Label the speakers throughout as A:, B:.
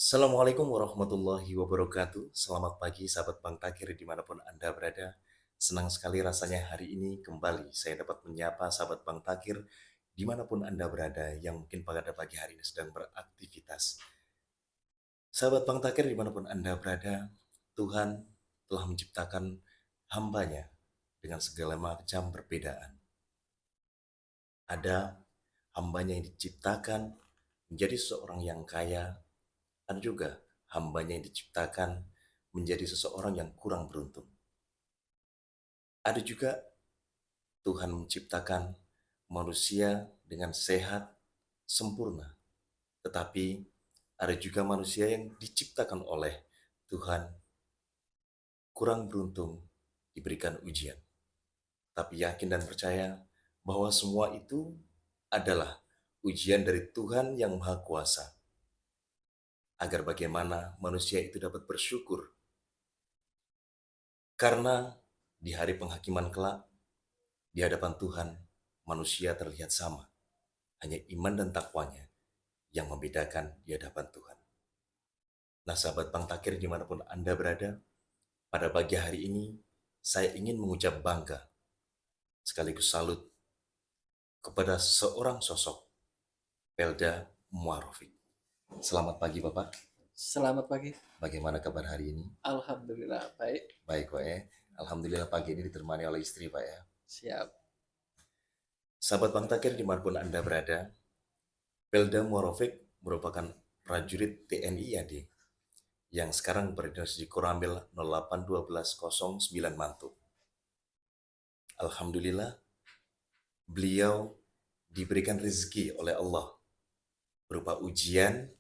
A: Assalamualaikum warahmatullahi wabarakatuh. Selamat pagi sahabat Bang Takir dimanapun Anda berada. Senang sekali rasanya hari ini kembali saya dapat menyapa sahabat Bang Takir dimanapun Anda berada yang mungkin pada pagi hari ini sedang beraktivitas. Sahabat Bang Takir dimanapun Anda berada, Tuhan telah menciptakan hambanya dengan segala macam perbedaan. Ada hambanya yang diciptakan menjadi seorang yang kaya, ada juga hambanya yang diciptakan menjadi seseorang yang kurang beruntung. Ada juga Tuhan menciptakan manusia dengan sehat, sempurna. Tetapi ada juga manusia yang diciptakan oleh Tuhan kurang beruntung diberikan ujian. Tapi yakin dan percaya bahwa semua itu adalah ujian dari Tuhan yang Maha Kuasa. Agar bagaimana manusia itu dapat bersyukur. Karena di hari penghakiman kelak, di hadapan Tuhan, manusia terlihat sama. Hanya iman dan takwanya yang membedakan di hadapan Tuhan. Nah sahabat Bang Takir dimanapun Anda berada, pada pagi hari ini saya ingin mengucap bangga sekaligus salut kepada seorang sosok, Pelda Muarofik. Selamat pagi Bapak.
B: Selamat pagi.
A: Bagaimana kabar hari ini?
B: Alhamdulillah baik.
A: Baik Pak ya. Alhamdulillah pagi ini ditemani oleh istri Pak ya.
B: Siap.
A: Sahabat Bang Takir dimanapun Anda berada, Pelda Muarofik merupakan prajurit TNI AD yang sekarang berdinas di Koramil 081209 Mantu. Alhamdulillah, beliau diberikan rezeki oleh Allah berupa ujian,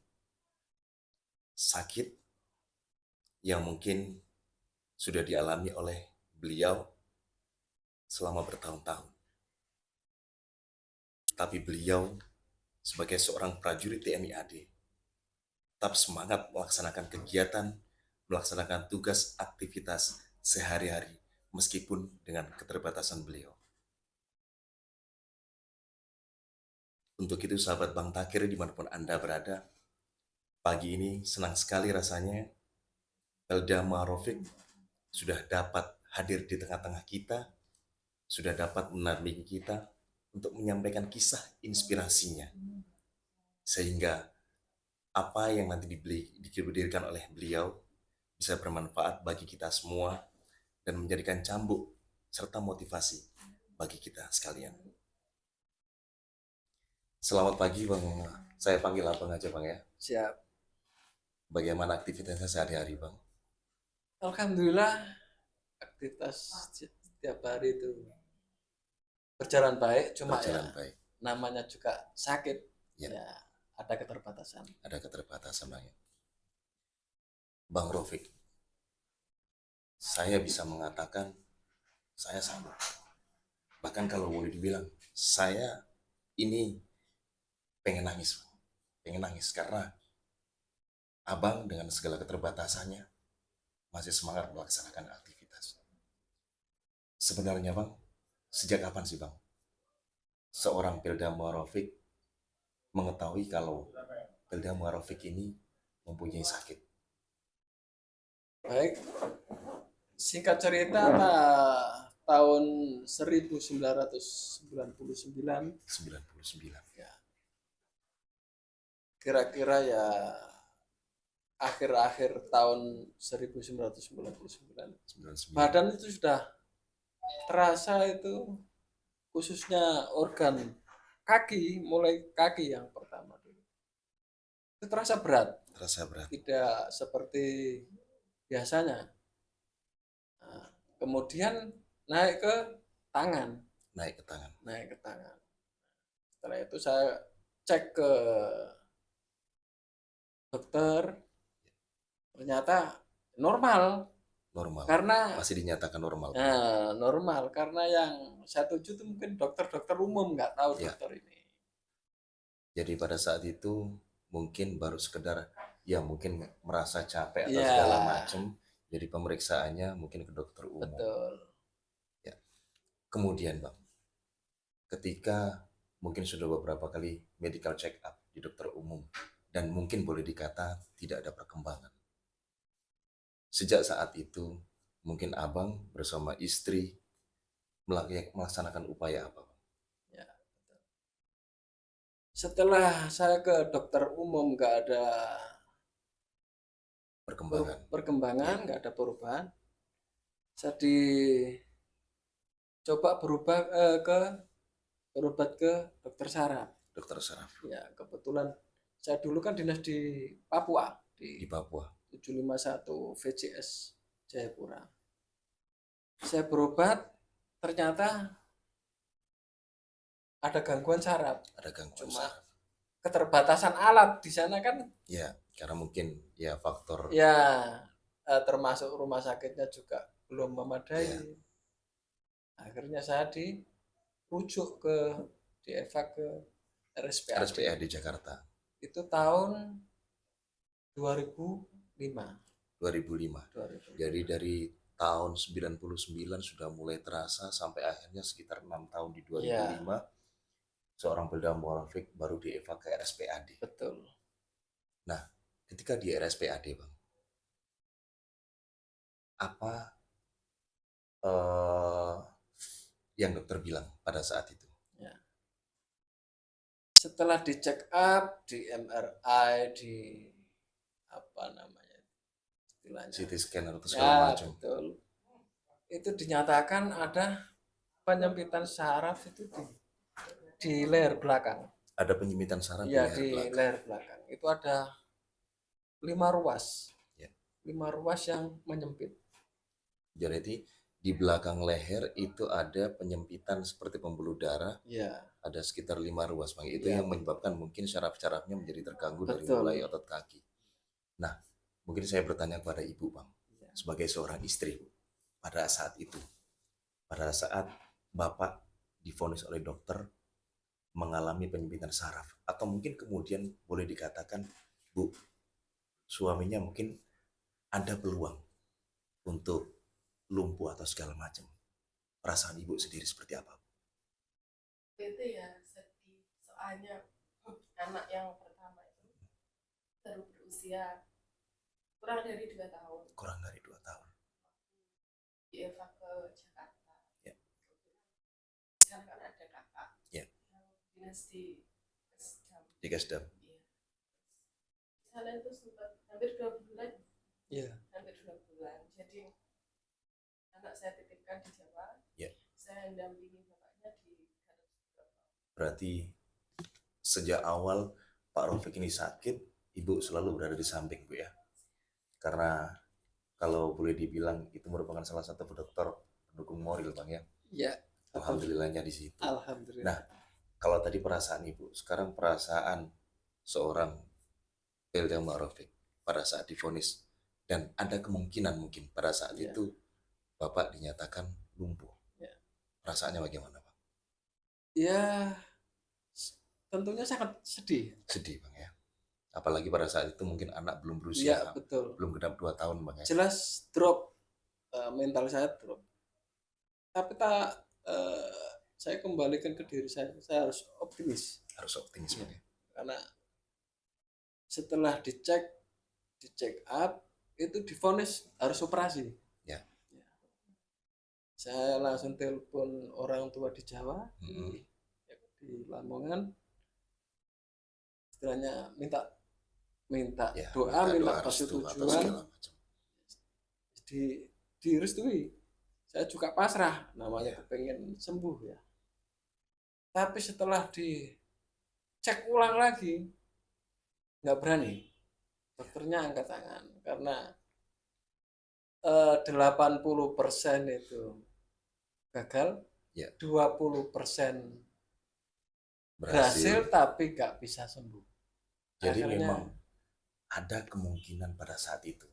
A: sakit yang mungkin sudah dialami oleh beliau selama bertahun-tahun. Tapi beliau sebagai seorang prajurit TNI AD tetap semangat melaksanakan kegiatan, melaksanakan tugas aktivitas sehari-hari meskipun dengan keterbatasan beliau. Untuk itu sahabat Bang Takir dimanapun Anda berada, pagi ini senang sekali rasanya Pelda Muarofik sudah dapat hadir di tengah-tengah kita, sudah dapat menampingi kita untuk menyampaikan kisah inspirasinya. Sehingga apa yang nanti diberikan oleh beliau bisa bermanfaat bagi kita semua dan menjadikan cambuk serta motivasi bagi kita sekalian. Selamat pagi Bang, saya panggil Abang aja Bang ya.
B: Siap.
A: Bagaimana aktivitasnya sehari-hari Bang?
B: Alhamdulillah aktivitas setiap hari itu berjalan baik, cuma
A: Berjalan
B: ya
A: baik.
B: namanya juga sakit,
A: Ya,
B: ya ada keterbatasan.
A: ada keterbatasan Bang ya. Bang Rofik, saya bisa mengatakan saya salut. Bahkan kalau boleh dibilang, saya ini pengen nangis, pengen nangis karena abang dengan segala keterbatasannya masih semangat melaksanakan aktivitas. Sebenarnya bang, sejak kapan sih bang seorang Pelda Muarofik mengetahui kalau Pelda Muarofik ini mempunyai sakit?
B: Baik, singkat cerita tahun 1999
A: 99.
B: ya, kira-kira ya akhir-akhir tahun 1999
A: 99.
B: badan itu sudah terasa itu, khususnya organ kaki, mulai kaki yang pertama dulu itu terasa berat,
A: Terasa berat.
B: tidak seperti biasanya. Nah, kemudian naik ke tangan,
A: Naik ke tangan.
B: Setelah itu saya cek ke dokter, ternyata normal.
A: Normal.
B: Karena
A: masih dinyatakan normal.
B: normal karena yang saya tuju itu mungkin dokter-dokter umum, nggak tahu
A: Ya.
B: dokter ini.
A: Jadi pada saat itu mungkin baru sekedar ya mungkin merasa capek atau
B: Ya,
A: segala macam. Jadi pemeriksaannya mungkin ke dokter umum.
B: betul.
A: Ya. Kemudian bang, ketika mungkin sudah beberapa kali medical check up di dokter umum dan mungkin boleh dikata tidak ada perkembangan. Sejak saat itu, mungkin abang bersama istri melaksanakan upaya apa, Bang?
B: Ya, setelah saya ke dokter umum nggak ada
A: Perkembangan.
B: perkembangan,
A: Ya,
B: nggak ada perubahan. Saya dicoba berobat ke dokter saraf.
A: dokter saraf
B: Ya, kebetulan saya dulu kan dinas di Papua
A: di
B: di
A: Papua.
B: 751 VCS Jayapura. Saya berobat, ternyata ada gangguan saraf.
A: Ada gangguan
B: Cuma
A: saraf.
B: keterbatasan alat di sana kan,
A: Ya, karena mungkin ya faktor
B: ya termasuk rumah sakitnya juga belum memadai.
A: ya,
B: Akhirnya saya dirujuk dievak ke RSPAD.
A: RSPA di Jakarta
B: Itu tahun 2005.
A: 2005. Jadi dari tahun 99 sudah mulai terasa sampai akhirnya sekitar 6 tahun di 2005
B: Ya,
A: seorang Belda Muarafik baru dievak ke RSPAD.
B: betul.
A: Nah, ketika di RSPAD, Bang, apa eh, yang dokter bilang pada saat itu?
B: Ya. Setelah di check up, di MRI, di apa namanya istilahnya,
A: CT scanner atau segala
B: ya
A: macam.
B: betul, itu dinyatakan ada penyempitan saraf itu di leher belakang.
A: Ada penyempitan saraf di
B: Ya,
A: leher
B: di
A: belakang.
B: leher belakang itu ada 5 ruas,
A: Ya.
B: 5 ruas yang menyempit.
A: Jadi di belakang leher itu ada penyempitan seperti pembuluh darah.
B: Ya,
A: Ada sekitar 5 ruas, Bang. Itu
B: ya,
A: yang menyebabkan mungkin syaraf-syarafnya menjadi terganggu dari
B: betul.
A: mulai otot kaki. Nah, mungkin saya bertanya kepada Ibu, Bang,
B: Ya.
A: sebagai seorang istri, pada saat itu, pada saat Bapak divonis oleh dokter mengalami penyempitan saraf, atau mungkin kemudian boleh dikatakan, Bu, suaminya mungkin ada peluang untuk lumpuh atau segala macam. Perasaan Ibu sendiri seperti apa?
C: Itu ya sedih, soalnya anak yang pertama itu baru berusia kurang dari 2 tahun.
A: Kurang dari 2 tahun.
C: Dievak ke Jakarta.
A: Ya.
C: Di sana kan ada kakak
A: Ya.
C: yang dinas di Kesdam.
A: Di Kesdam.
C: Iya. Di sana itu sempat hampir 2 bulan.
B: Ya.
C: Hampir 2 bulan. Jadi anak saya titipkan di Jawa.
A: Ya.
C: Saya mendampingi bapaknya di Garut.
A: Berarti sejak awal Pak Rofik ini sakit, Ibu selalu berada di samping, Bu, ya. Karena kalau boleh dibilang itu merupakan salah satu dokter pendukung moral, Bang, ya.
B: Ya.
A: Alhamdulillahnya di situ.
B: Alhamdulillah.
A: Nah, kalau tadi perasaan Ibu, sekarang perasaan seorang Belda Muarafik pada saat divonis, dan ada kemungkinan mungkin pada saat
B: Ya.
A: itu Bapak dinyatakan lumpuh.
B: Ya.
A: Perasaannya bagaimana, Pak?
B: Ya, tentunya sangat sedih.
A: Sedih, Bang, ya. Apalagi pada saat itu mungkin anak belum
B: Ya,
A: berusia,
B: betul.
A: belum genap 2 tahun, Bang, ya.
B: Jelas drop, mental saya drop. Tapi saya kembalikan ke diri saya harus optimis.
A: Harus optimis, Bang, ya.
B: Karena setelah di check up, itu divonis harus operasi.
A: Ya.
B: Saya langsung telepon orang tua di Jawa,
A: Mm-mm.
B: di Lamongan, istilahnya minta
A: Ya,
B: doa, minta
A: restu atas
B: persetujuan,
A: segala macam.
B: direstui. Saya juga pasrah, namanya
A: Ya.
B: kepengen sembuh ya. Tapi setelah dicek ulang lagi, nggak berani. Dokternya angkat tangan karena 80% itu gagal,
A: Ya.
B: 20%
A: Berhasil.
B: berhasil tapi nggak bisa sembuh.
A: Jadi
B: Akhirnya,
A: memang ada kemungkinan pada saat itu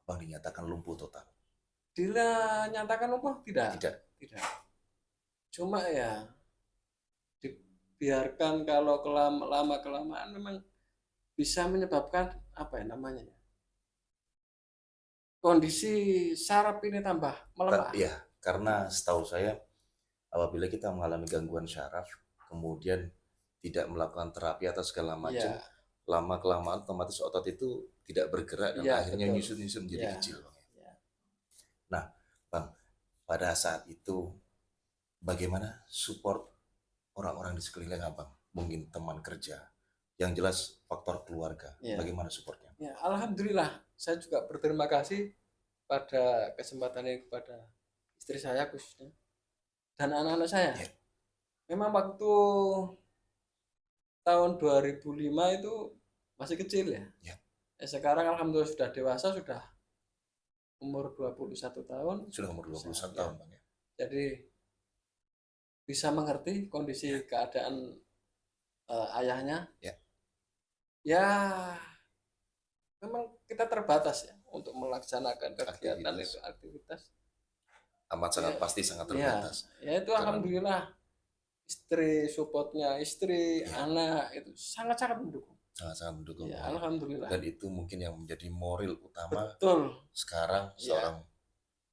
A: Bang dinyatakan lumpuh total.
B: dinyatakan lumpuh tidak.
A: Tidak.
B: Cuma ya dibiarkan, kalau lama kelamaan memang bisa menyebabkan apa ya namanya ya, kondisi saraf ini tambah melemah.
A: Ya, karena setahu saya apabila kita mengalami gangguan syaraf kemudian tidak melakukan terapi atau segala macam,
B: Ya,
A: lama kelamaan otomatis otot itu tidak bergerak dan
B: Iya,
A: akhirnya
B: betul.
A: nyusut-nyusut menjadi
B: Iya,
A: kecil, Bang.
B: iya.
A: Nah, Bang, pada saat itu bagaimana support orang-orang di sekeliling Abang? Mungkin teman kerja, yang jelas faktor keluarga.
B: Iya.
A: Bagaimana supportnya?
B: Ya, alhamdulillah saya juga berterima kasih pada kesempatan ini kepada istri saya khususnya dan anak-anak saya.
A: Ya.
B: Memang waktu tahun 2005 itu masih kecil ya.
A: Ya.
B: Sekarang alhamdulillah sudah dewasa, sudah umur 21 tahun.
A: Sudah umur 21
B: Bisa,
A: tahun,
B: ya.
A: Bang ya.
B: Jadi bisa mengerti kondisi keadaan ayahnya.
A: Ya.
B: Ya, memang kita terbatas ya untuk melaksanakan kegiatan
A: Aktivitas.
B: itu, aktivitas.
A: Amat sangat
B: Ya,
A: pasti sangat
B: ya,
A: terbatas.
B: ya itu
A: Karena-
B: alhamdulillah istri supportnya istri,
A: Ya.
B: anak itu sangat-sangat mendukung.
A: Sangat-sangat mendukung,
B: Ya,
A: Bang ya.
B: alhamdulillah.
A: Dan itu mungkin yang menjadi moral utama
B: Betul,
A: sekarang
B: Ya.
A: seorang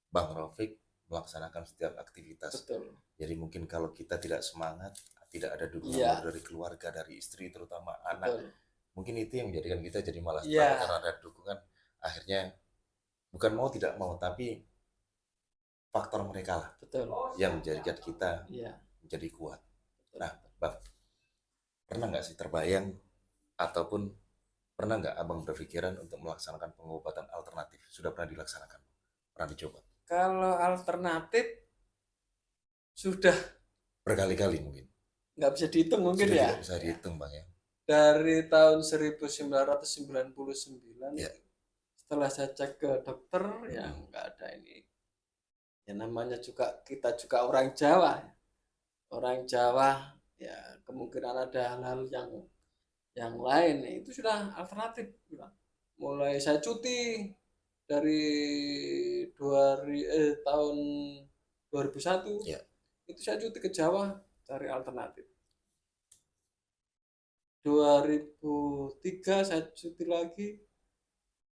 A: Bang Rafiq melaksanakan setiap aktivitas.
B: betul.
A: Jadi mungkin kalau kita tidak semangat, tidak ada dukungan
B: Ya.
A: dari keluarga, dari istri, terutama anak,
B: Betul.
A: mungkin itu yang menjadikan kita jadi malas
B: Ya.
A: banget karena ada dukungan. Akhirnya bukan mau tidak mau, tapi faktor mereka lah
B: Betul.
A: yang menjadikan kita
B: Iya.
A: menjadi kuat.
B: Betul.
A: Nah, Bang, pernah nggak sih terbayang ataupun pernah nggak Abang berpikiran untuk melaksanakan pengobatan alternatif? Sudah pernah dilaksanakan? Pernah dicoba?
B: Kalau alternatif sudah
A: Berkali-kali mungkin.
B: nggak bisa dihitung mungkin
A: Sudah
B: ya.
A: tidak bisa dihitung, Bang ya.
B: Dari tahun 1999
A: Ya.
B: setelah saya cek ke dokter ya nggak ada ini. Ya namanya juga kita juga orang Jawa. Orang Jawa ya kemungkinan ada hal-hal yang lain itu sudah alternatif. Mulai saya cuti dari tahun 2001
A: Ya.
B: itu saya cuti ke Jawa cari alternatif. 2003 saya cuti lagi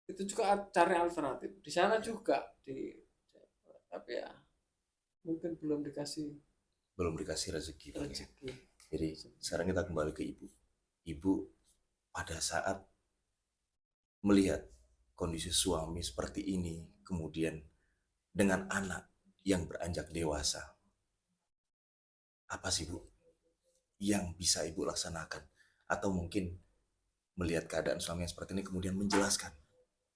B: itu juga cari alternatif di sana juga tapi ya mungkin belum dikasih
A: rezeki, Bang ya.
B: rezeki.
A: Jadi sekarang kita kembali ke ibu. Ibu pada saat melihat kondisi suami seperti ini, kemudian dengan anak yang beranjak dewasa, apa sih Bu yang bisa ibu laksanakan? Atau mungkin melihat keadaan suami yang seperti ini kemudian menjelaskan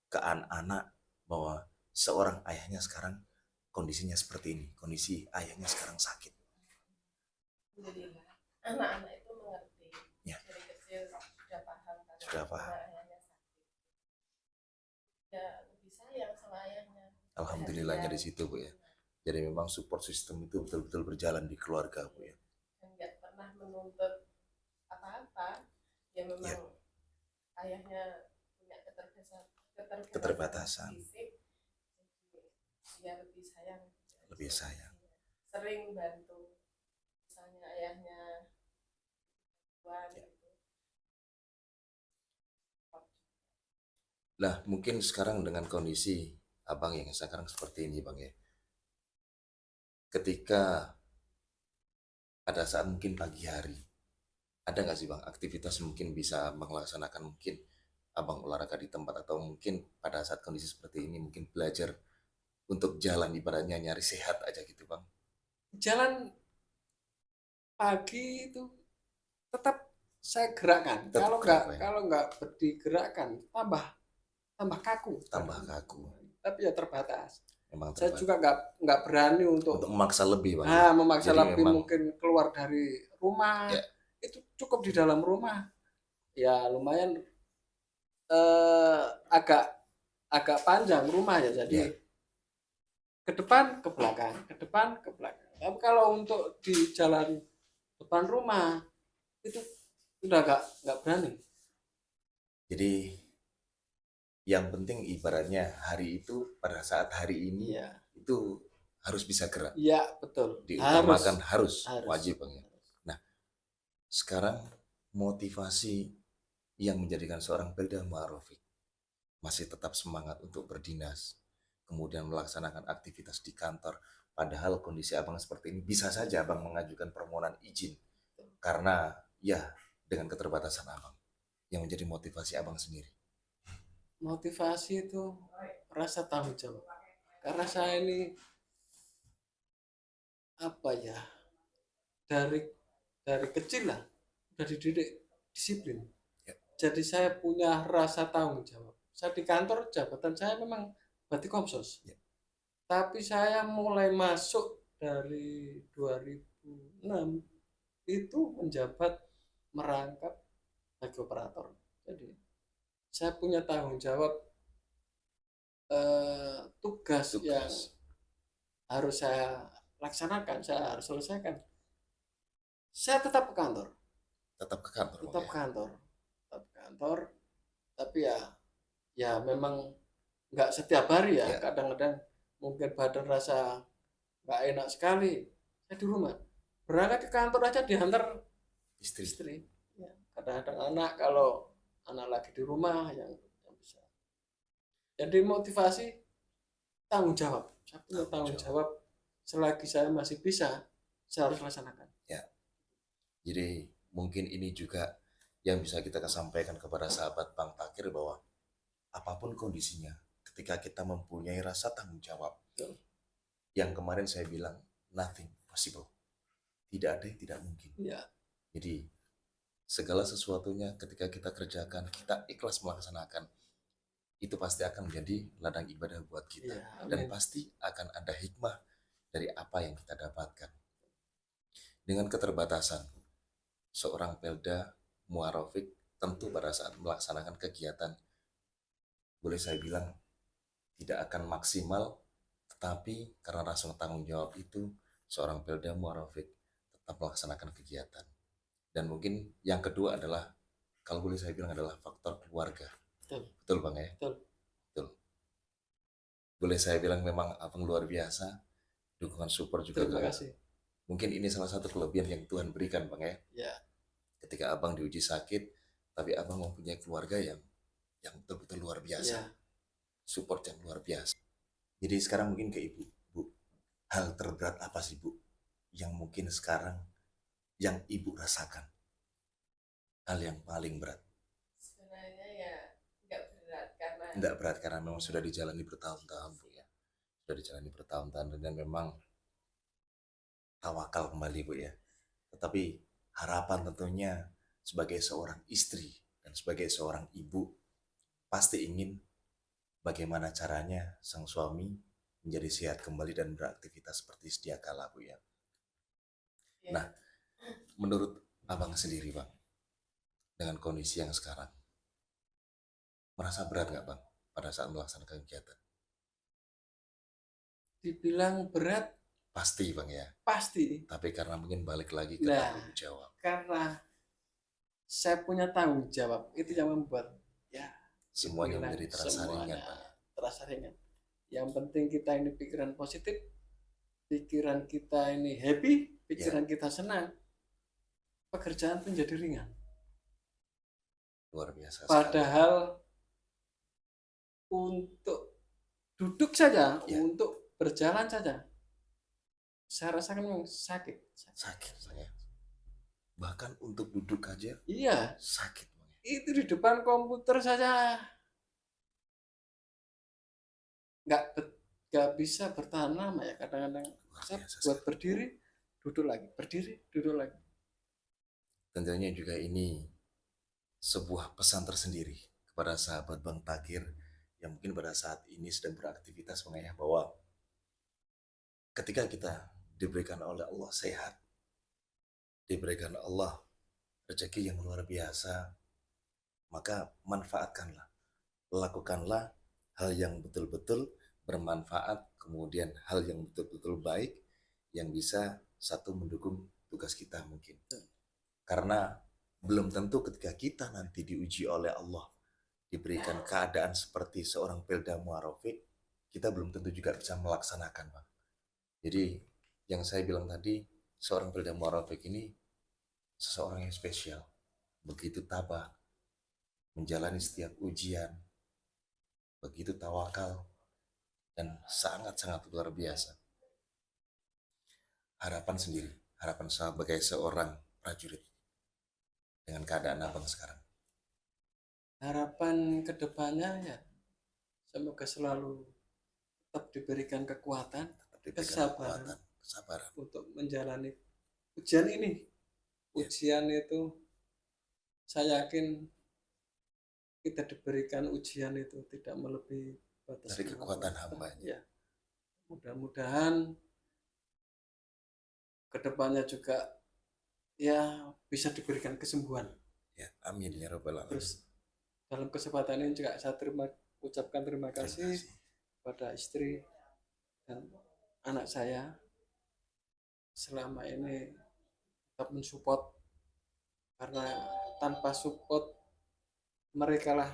A: ke anak-anak bahwa seorang ayahnya sekarang kondisinya seperti ini, kondisi ayahnya sekarang sakit.
C: Alhamdulillah, anak-anak itu mengerti.
A: Ya.
C: Dari kecil sudah paham karena
A: Sudah paham.
C: ayahnya sakit. Ya lebih sayang sama ayahnya.
A: Alhamdulillahnya di situ Bu ya. Jadi memang support system itu betul-betul berjalan di keluarga Bu ya.
C: Dan nggak pernah menuntut apa-apa. Ya memang
A: Ya.
C: ayahnya punya
A: Keterbatasan.
C: fisik, jadi dia lebih sayang.
A: Lebih sayang.
C: Sering bantu. Misalnya ayahnya tuan
A: Ya.
C: gitu.
A: Lah mungkin sekarang dengan kondisi abang yang sekarang seperti ini Bang ya. Ketika pada saat mungkin pagi hari, ada nggak sih Bang aktivitas mungkin bisa melaksanakan mungkin abang olahraga di tempat atau mungkin pada saat kondisi seperti ini mungkin belajar untuk jalan ibaratnya nyari sehat aja gitu Bang.
B: Jalan pagi itu tetap saya gerakkan.
A: Tetap
B: Kalau nggak digerakkan tambah kaku.
A: Tambah kaku.
B: Tapi ya terbatas.
A: Memang
B: Saya
A: terbatas.
B: juga nggak berani untuk
A: memaksa lebih Bang.
B: memaksa
A: Jadi
B: lebih
A: memang-
B: mungkin keluar dari rumah.
A: Ya.
B: Itu cukup di dalam rumah. Ya lumayan agak panjang rumah ya. Jadi
A: Ya.
B: ke depan ke belakang, ke depan ke belakang. Tapi kalau untuk di jalan depan rumah itu udah nggak berani.
A: Jadi yang penting ibaratnya hari itu pada saat hari ini
B: Iya,
A: itu harus bisa gerak.
B: iya betul.
A: Diutamakan harus.
B: Harus.
A: Wajib Bang ya. Sekarang motivasi yang menjadikan seorang Belda Ma'rufik masih tetap semangat untuk berdinas, kemudian melaksanakan aktivitas di kantor, padahal kondisi abang seperti ini bisa saja abang mengajukan permohonan izin karena ya dengan keterbatasan abang. yang menjadi motivasi abang sendiri?
B: Motivasi itu rasa tanggung jawab. Karena saya ini apa ya, dari kecil lah udah dididik disiplin.
A: Ya.
B: Jadi saya punya rasa tanggung jawab. Saya di kantor jabatan saya memang berarti komsos.
A: Ya.
B: Tapi saya mulai masuk dari 2006 itu menjabat merangkap sebagai operator. Jadi saya punya tanggung jawab, tugas yang
A: Tugas
B: harus saya laksanakan, saya harus selesaikan. Saya tetap ke kantor,
A: tetap ke kantor Bang,
B: tetap
A: ya?
B: kantor, tetap kantor. Tapi ya memang nggak setiap hari ya.
A: Ya.
B: Kadang-kadang mungkin badan rasa nggak enak sekali. Saya di rumah. Berangkat ke kantor aja diantar
A: Istri.
B: istri. Ya, kadang-kadang anak, kalau anak lagi di rumah yang bisa. Jadi motivasi tanggung jawab. Saya punya tanggung jawab. Selagi saya masih bisa, saya harus laksanakan.
A: Ya. Jadi mungkin ini juga yang bisa kita sampaikan kepada sahabat Bang Takir, bahwa apapun kondisinya, ketika kita mempunyai rasa tanggung jawab,
B: Betul.
A: yang kemarin saya bilang nothing possible, tidak ada yang tidak mungkin.
B: Ya.
A: Jadi segala sesuatunya ketika kita kerjakan, kita ikhlas melaksanakan, itu pasti akan menjadi ladang ibadah buat kita.
B: Ya,
A: Dan
B: amin.
A: pasti akan ada hikmah dari apa yang kita dapatkan. Dengan keterbatasan seorang Pelda Muarofik, tentu pada saat melaksanakan kegiatan, boleh saya bilang tidak akan maksimal, tetapi karena rasa tanggung jawab itu, seorang Pelda Muarofik tetap melaksanakan kegiatan. Dan mungkin yang kedua adalah, kalau boleh saya bilang, adalah faktor keluarga.
B: Betul.
A: Betul Bang ya?
B: Betul.
A: Betul. Boleh saya bilang memang abang luar biasa, dukungan support juga.
B: Terima kasih.
A: Mungkin ini salah satu kelebihan yang Tuhan berikan Bang ya.
B: Ya.
A: Ketika abang diuji sakit, tapi abang mempunyai keluarga yang betul-betul luar biasa.
B: Ya.
A: Support yang luar biasa. Jadi sekarang mungkin ke Ibu. Bu, hal terberat apa sih Bu yang mungkin sekarang yang Ibu rasakan? Hal yang paling berat.
C: Sebenarnya ya nggak berat, karena
A: Tidak berat karena memang sudah dijalani bertahun-tahun Bu ya. Sudah dijalani bertahun-tahun dan memang tawakal kembali Bu ya. Tetapi harapan tentunya sebagai seorang istri dan sebagai seorang ibu, pasti ingin bagaimana caranya sang suami menjadi sehat kembali dan beraktivitas seperti sedia kala Bu ya.
C: ya,
A: Nah, menurut abang sendiri Bang, dengan kondisi yang sekarang, merasa berat nggak Bang pada saat melaksanakan kegiatan?
B: Dibilang berat,
A: Pasti Bang ya.
B: pasti.
A: Tapi karena mungkin balik lagi ke
B: Nah,
A: tanggung jawab.
B: Karena saya punya tanggung jawab, itu yang membuat ya
A: Semuanya
B: dibilang
A: menjadi terasa ringan
B: semuanya
A: Bang.
B: terasa ringan. Yang penting kita ini pikiran positif, pikiran kita ini happy, pikiran kita senang, pekerjaan pun jadi ringan.
A: Luar biasa sekali.
B: Padahal untuk duduk saja,
A: Ya.
B: untuk berjalan saja, saya rasakan memang sakit.
A: Sakit saya. Bahkan untuk duduk aja
B: Iya,
A: sakit Bang ya.
B: itu di depan komputer saja nggak bisa bertahan lama ya. Kadang-kadang
A: Luar
B: saya
A: biasa
B: buat
A: sekali.
B: berdiri, duduk lagi, berdiri, duduk lagi.
A: Tentunya juga ini sebuah pesan tersendiri kepada sahabat Bang Takir yang mungkin pada saat ini sedang beraktivitas Bang ya, bahwa ketika kita diberikan oleh Allah sehat, diberikan Allah rezeki yang luar biasa, maka manfaatkanlah, lakukanlah hal yang betul-betul bermanfaat, kemudian hal yang betul-betul baik yang bisa satu mendukung tugas kita mungkin. Karena belum tentu ketika kita nanti diuji oleh Allah, diberikan keadaan seperti seorang Pelda Muarofik, kita belum tentu juga bisa melaksanakan Bang. Jadi yang saya bilang tadi, seorang Pelda Muarofik ini seseorang yang spesial, begitu tabah menjalani setiap ujian, begitu tawakal, dan sangat-sangat luar biasa. Harapan sendiri, harapan sebagai seorang prajurit dengan keadaan abang sekarang.
B: harapan kedepannya ya semoga selalu tetap diberikan kekuatan,
A: tetap diberikan
B: kesabaran
A: kekuatan, kesabaran.
B: untuk menjalani ujian ini.
A: Ya.
B: Ujian itu saya yakin kita diberikan ujian itu tidak melebihi batas
A: Dari kekuatan
B: kemampuan kita.
A: hambanya.
B: Ya, mudah-mudahan kedepannya juga ya bisa diberikan kesembuhan.
A: Ya, amin ya rabbal alamin.
B: Terus dalam kesempatan ini juga saya ucapkan terima
A: Terima
B: kasih
A: kasih.
B: pada istri dan anak saya selama ini tetap mensupport, karena tanpa support mereka lah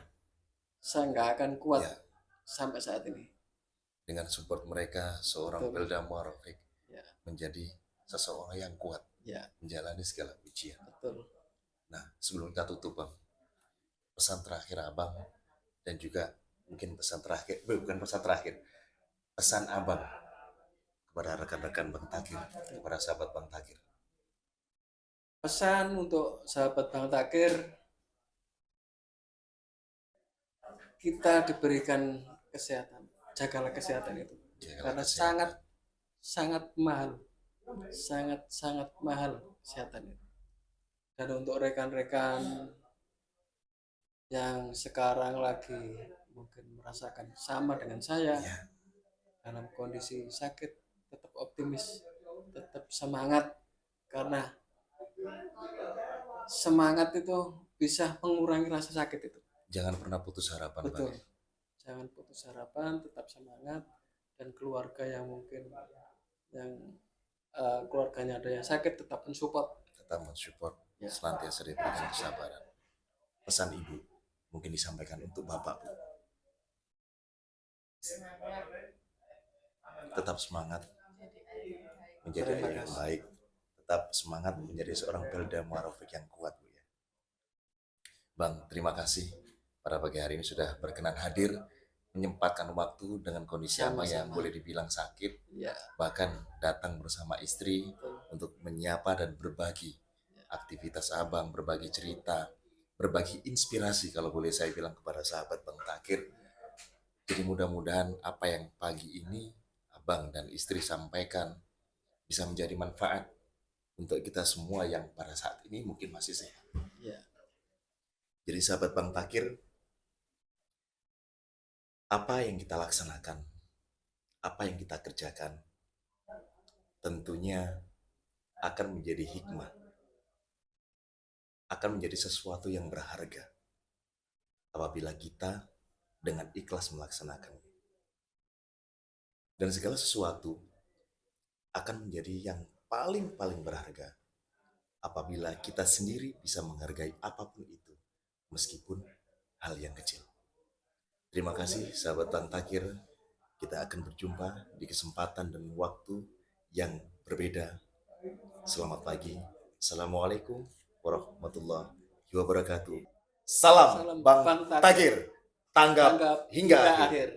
B: saya nggak akan kuat
A: Ya,
B: sampai saat ini.
A: dengan support mereka seorang
B: Betul.
A: Belda Muarofik
B: Ya,
A: menjadi seseorang yang kuat
B: ya,
A: menjalani segala ujian.
B: betul.
A: Nah, sebelum kita tutup Bang, pesan terakhir Abang dan juga mungkin pesan terakhir, bukan pesan terakhir, pesan Abang kepada rekan-rekan Bang Takir, kepada sahabat Bang Takir.
B: Pesan untuk sahabat Bang Takir, kita diberikan kesehatan, jagalah kesehatan itu,
A: Jagalah
B: karena
A: kesehatan.
B: sangat mahal, sangat mahal kesehatan itu. Dan untuk rekan-rekan yang sekarang lagi mungkin merasakan sama dengan saya
A: Ya,
B: dalam kondisi sakit, tetap optimis, tetap semangat, karena semangat itu bisa mengurangi rasa sakit itu.
A: jangan pernah putus harapan Bang.
B: Betul. Jangan putus harapan, tetap semangat, dan keluarga yang mungkin yang keluarganya ada yang sakit tetap mensupport.
A: Tetap mensupport,
B: Ya.
A: senantiasa diberikan kesabaran. Pesan Ibu mungkin disampaikan untuk Bapak, Bu.
C: Semangat
A: Tetap semangat
C: menjadi
A: menjadi
C: air yang baik.
A: ayah yang baik. Tetap semangat menjadi seorang Belda Muarofik yang kuat, Bu ya. Bang, terima kasih pada pagi hari ini sudah berkenan hadir, menyempatkan waktu dengan kondisi Abang yang
B: Sama-sama.
A: boleh dibilang sakit,
B: Ya,
A: bahkan datang bersama istri
B: betul.
A: untuk menyapa dan berbagi aktivitas Abang, berbagi cerita, berbagi inspirasi kalau boleh saya bilang kepada sahabat Bang Takir. Jadi mudah-mudahan apa yang pagi ini Abang dan istri sampaikan bisa menjadi manfaat untuk kita semua yang pada saat ini mungkin masih sehat.
B: Ya,
A: Jadi sahabat Bang Takir, apa yang kita laksanakan, apa yang kita kerjakan, tentunya akan menjadi hikmah, akan menjadi sesuatu yang berharga apabila kita dengan ikhlas melaksanakannya. Dan segala sesuatu akan menjadi yang paling berharga apabila kita sendiri bisa menghargai apapun itu, meskipun hal yang kecil. Terima kasih sahabat Bang Takir. Kita akan berjumpa di kesempatan dan waktu yang berbeda. Selamat pagi. Assalamualaikum warahmatullahi wabarakatuh. Salam Bang Takir. Tanggap hingga akhir.